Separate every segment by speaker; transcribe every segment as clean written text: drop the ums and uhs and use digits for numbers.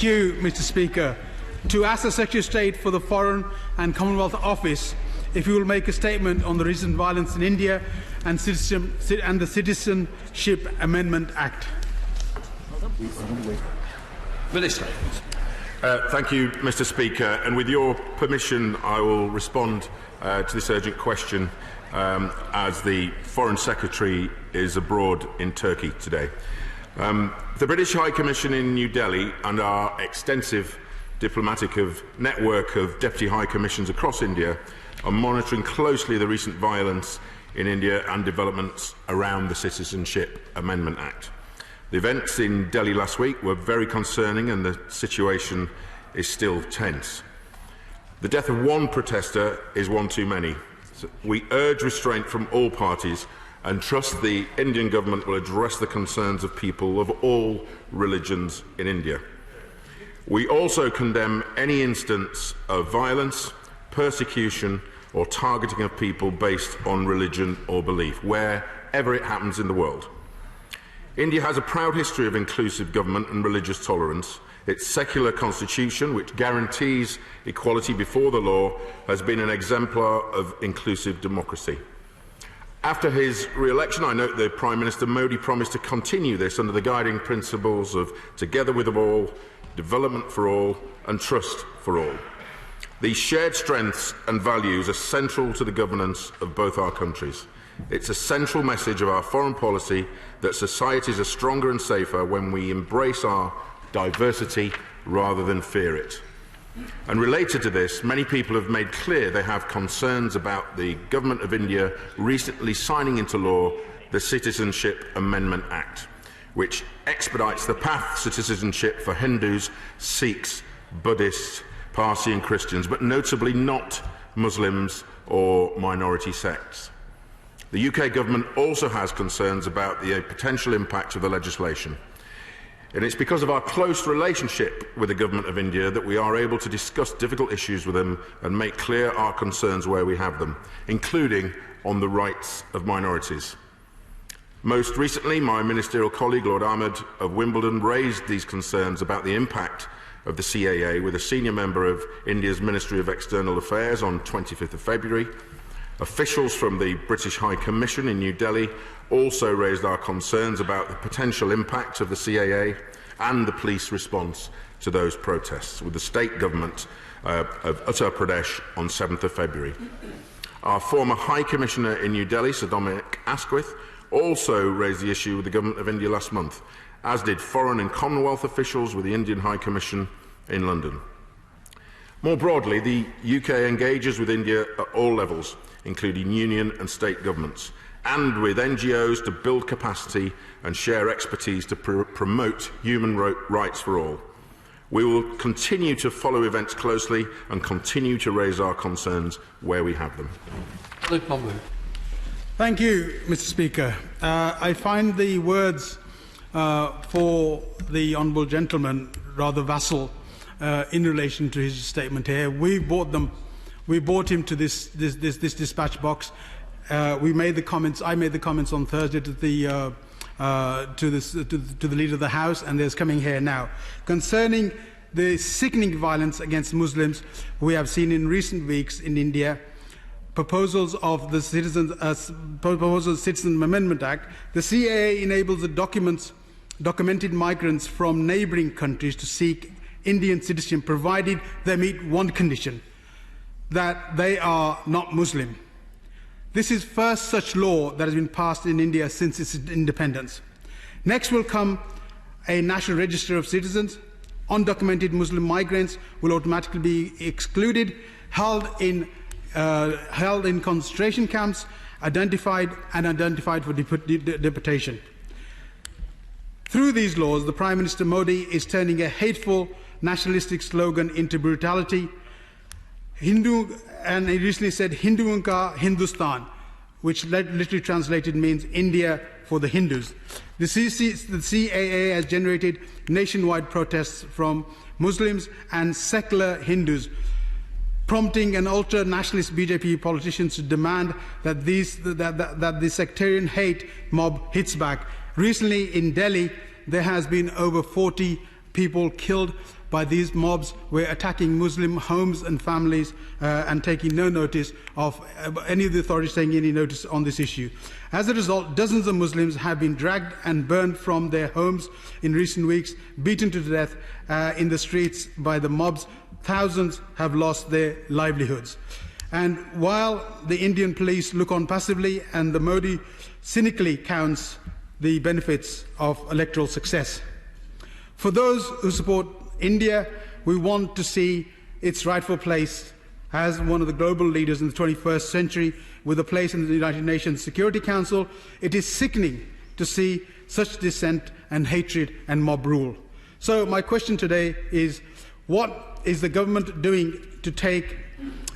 Speaker 1: Thank you, Mr. Speaker. To ask the Secretary of State for the Foreign and Commonwealth Office if he will make a statement on the recent violence in India and the Citizenship Amendment Act.
Speaker 2: Minister.
Speaker 3: Thank you, Mr. Speaker. And with your permission, I will respond to this urgent question as the Foreign Secretary is abroad in Turkey today. The British High Commission in New Delhi and our extensive diplomatic network of Deputy High Commissions across India are monitoring closely the recent violence in India and developments around the Citizenship Amendment Act. The events in Delhi last week were very concerning and the situation is still tense. The death of one protester is one too many. So we urge restraint from all parties and trust the Indian government will address the concerns of people of all religions in India. We also condemn any instance of violence, persecution or targeting of people based on religion or belief, wherever it happens in the world. India has a proud history of inclusive government and religious tolerance. Its secular constitution, which guarantees equality before the law, has been an exemplar of inclusive democracy. After his re-election, I note that Prime Minister Modi promised to continue this under the guiding principles of together with all, development for all and trust for all. These shared strengths and values are central to the governance of both our countries. It's a central message of our foreign policy that societies are stronger and safer when we embrace our diversity rather than fear it. And related to this, many people have made clear they have concerns about the Government of India recently signing into law the Citizenship Amendment Act, which expedites the path to citizenship for Hindus, Sikhs, Buddhists, Parsi and Christians, but notably not Muslims or minority sects. The UK government also has concerns about the potential impact of the legislation. And it's because of our close relationship with the Government of India that we are able to discuss difficult issues with them and make clear our concerns where we have them, including on the rights of minorities. Most recently, my ministerial colleague, Lord Ahmed of Wimbledon, raised these concerns about the impact of the CAA with a senior member of India's Ministry of External Affairs on 25th of February. Officials from the British High Commission in New Delhi also raised our concerns about the potential impact of the CAA and the police response to those protests with the state government of Uttar Pradesh on 7th of February. Our former High Commissioner in New Delhi, Sir Dominic Asquith, also raised the issue with the Government of India last month, as did foreign and Commonwealth officials with the Indian High Commission in London. More broadly, the UK engages with India at all levels, including union and state governments, and with NGOs to build capacity and share expertise to promote human rights for all. We will continue to follow events closely and continue to raise our concerns where we have them.
Speaker 1: Thank you, Mr. Speaker. I find the words for the Honourable Gentleman rather vassal in relation to his statement here. We brought him to this dispatch box. We made the comments. I made the comments on Thursday to the Leader of the House, and there's coming here now concerning the sickening violence against Muslims we have seen in recent weeks in India. Proposals of the Citizen Amendment Act. The CAA enables the documented migrants from neighbouring countries to seek Indian citizenship, provided they meet one condition, that they are not Muslim. This is first such law that has been passed in India since its independence. Next will come a national register of citizens. Undocumented Muslim migrants will automatically be excluded, held in concentration camps, identified for deportation. Through these laws, the Prime Minister Modi is turning a hateful nationalistic slogan into brutality. And he recently said Hindu Unka Hindustan, which literally translated means India for the Hindus. The CAA has generated nationwide protests from Muslims and secular Hindus, prompting an ultra-nationalist BJP politicians to demand that the sectarian hate mob hits back. Recently in Delhi, there has been over 40 people killed by these mobs were attacking Muslim homes and families and taking no notice of any of the authorities taking any notice on this issue. As a result, dozens of Muslims have been dragged and burned from their homes in recent weeks, beaten to death in the streets by the mobs. Thousands have lost their livelihoods. And while the Indian police look on passively and the Modi cynically counts the benefits of electoral success, for those who support India, we want to see its rightful place as one of the global leaders in the 21st century with a place in the United Nations Security Council. It is sickening to see such dissent and hatred and mob rule. So my question today is, what is the government doing to take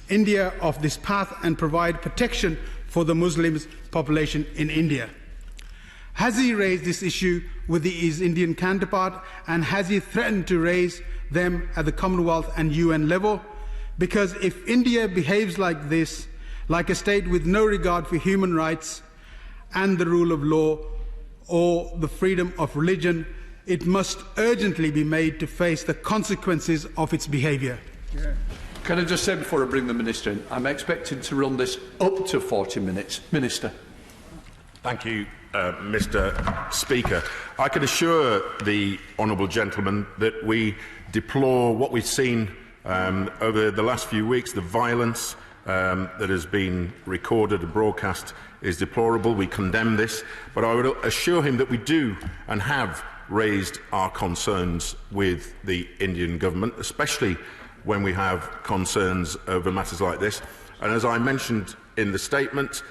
Speaker 1: India off this path and provide protection for the Muslim population in India? Has he raised this issue with his Indian counterpart, and has he threatened to raise them at the Commonwealth and UN level? Because if India behaves like this, like a state with no regard for human rights and the rule of law or the freedom of religion, it must urgently be made to face the consequences of its behaviour.
Speaker 2: Yeah. Can I just say before I bring the Minister in, I'm expecting to run this up to 40 minutes. Minister.
Speaker 3: Thank you, Mr. Speaker. I can assure the honourable gentleman that we deplore what we've seen over the last few weeks. The violence that has been recorded and broadcast is deplorable. We condemn this, but I would assure him that we do and have raised our concerns with the Indian government, especially when we have concerns over matters like this. And as I mentioned in the statement,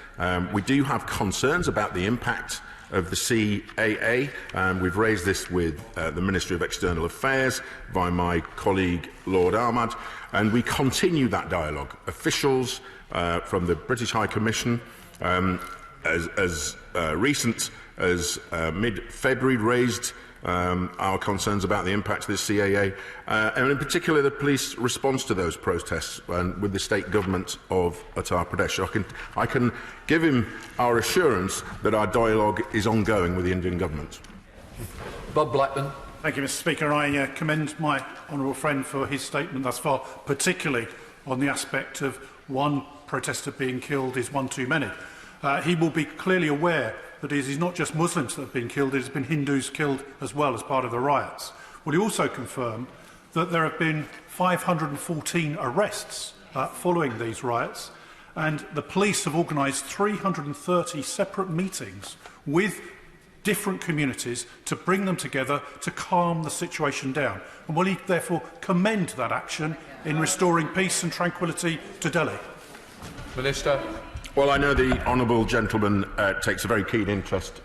Speaker 3: we do have concerns about the impact of the CAA. We've raised this with the Ministry of External Affairs by my colleague Lord Ahmad, and we continue that dialogue. Officials from the British High Commission, as recent as mid-February, raised our concerns about the impact of the CAA, and in particular the police response to those protests with the state government of Uttar Pradesh. I can give him our assurance that our dialogue is ongoing with the Indian government.
Speaker 2: Bob Blackman.
Speaker 4: Thank you, Mr. Speaker. I commend my honourable friend for his statement thus far, particularly on the aspect of one protester being killed is one too many. He will be clearly aware that it is not just Muslims that have been killed, it has been Hindus killed as well as part of the riots. Will he also confirm that there have been 514 arrests following these riots, and the police have organised 330 separate meetings with different communities to bring them together to calm the situation down? And will he therefore commend that action in restoring peace and tranquillity to Delhi?
Speaker 2: Minister.
Speaker 3: Well, I know the honourable gentleman takes a very keen interest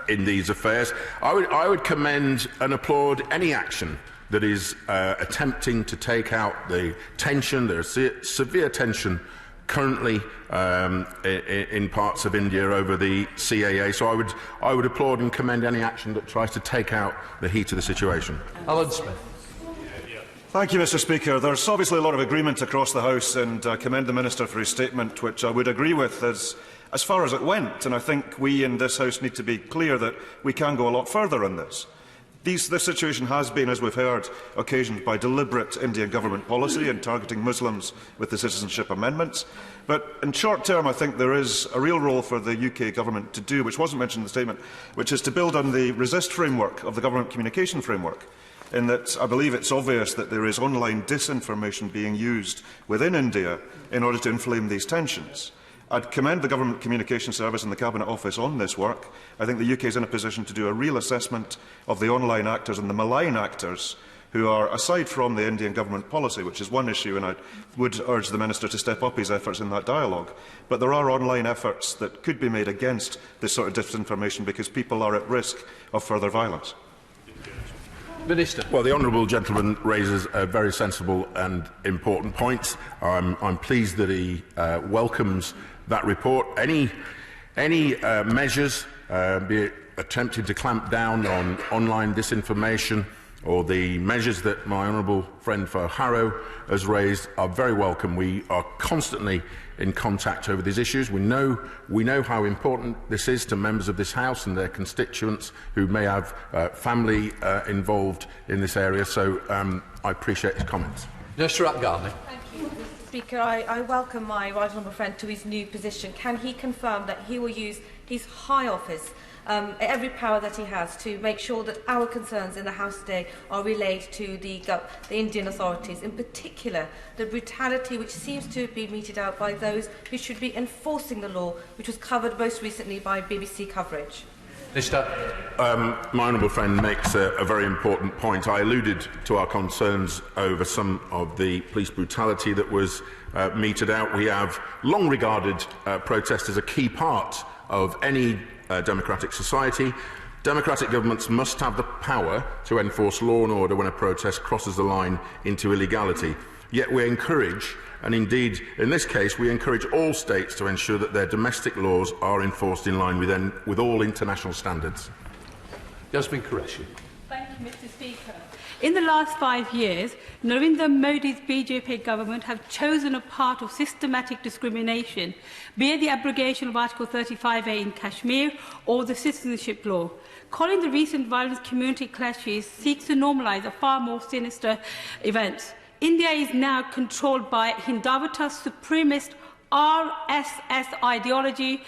Speaker 3: in these affairs. I would commend and applaud any action that is attempting to take out the tension. There is severe tension currently in parts of India over the CAA. So I would applaud and commend any action that tries to take out the heat of the situation.
Speaker 2: Alan Smith.
Speaker 5: Thank you, Mr. Speaker. There's obviously a lot of agreement across the House, and I commend the Minister for his statement, which I would agree with as far as it went. And I think we in this House need to be clear that we can go a lot further on this. This situation has been, as we've heard, occasioned by deliberate Indian government policy in targeting Muslims with the citizenship amendments. But in short term, I think there is a real role for the UK government to do, which wasn't mentioned in the statement, which is to build on the RESIST framework of the government communication framework, in that I believe it's obvious that there is online disinformation being used within India in order to inflame these tensions. I'd commend the Government Communication Service and the Cabinet Office on this work. I think the UK is in a position to do a real assessment of the online actors and the malign actors who are, aside from the Indian government policy, which is one issue, and I would urge the Minister to step up his efforts in that dialogue. But there are online efforts that could be made against this sort of disinformation because people are at risk of further violence.
Speaker 3: Minister. Well, the honourable gentleman raises a very sensible and important point. I'm pleased that he welcomes that report. Any measures, be it attempting to clamp down on online disinformation or the measures that my honourable friend for Harrow has raised are very welcome. We are constantly in contact over these issues. We know how important this is to members of this House and their constituents who may have family involved in this area, so I appreciate his comments.
Speaker 2: Minister Atgarney.
Speaker 6: Thank you, Mr. Speaker. I welcome my right honourable friend to his new position. Can he confirm that he will use his high office, every power that he has, to make sure that our concerns in the House today are relayed to the Indian authorities, in particular the brutality which seems to have been meted out by those who should be enforcing the law, which was covered most recently by BBC coverage?
Speaker 2: Minister.
Speaker 3: My honourable friend makes a very important point. I alluded to our concerns over some of the police brutality that was meted out. We have long regarded protest as a key part of any democratic society. Democratic governments must have the power to enforce law and order when a protest crosses the line into illegality. Yet we encourage, and indeed in this case we encourage all states to ensure that their domestic laws are enforced in line with all international standards.
Speaker 2: Yasmin Qureshi.
Speaker 7: Thank you, Mr. Speaker. In the last 5 years, Narendra Modi's BJP government have chosen a path of systematic discrimination, be it the abrogation of Article 35A in Kashmir or the citizenship law. Calling the recent violent community clashes seeks to normalise a far more sinister event. India is now controlled by Hindutva supremacist RSS ideology.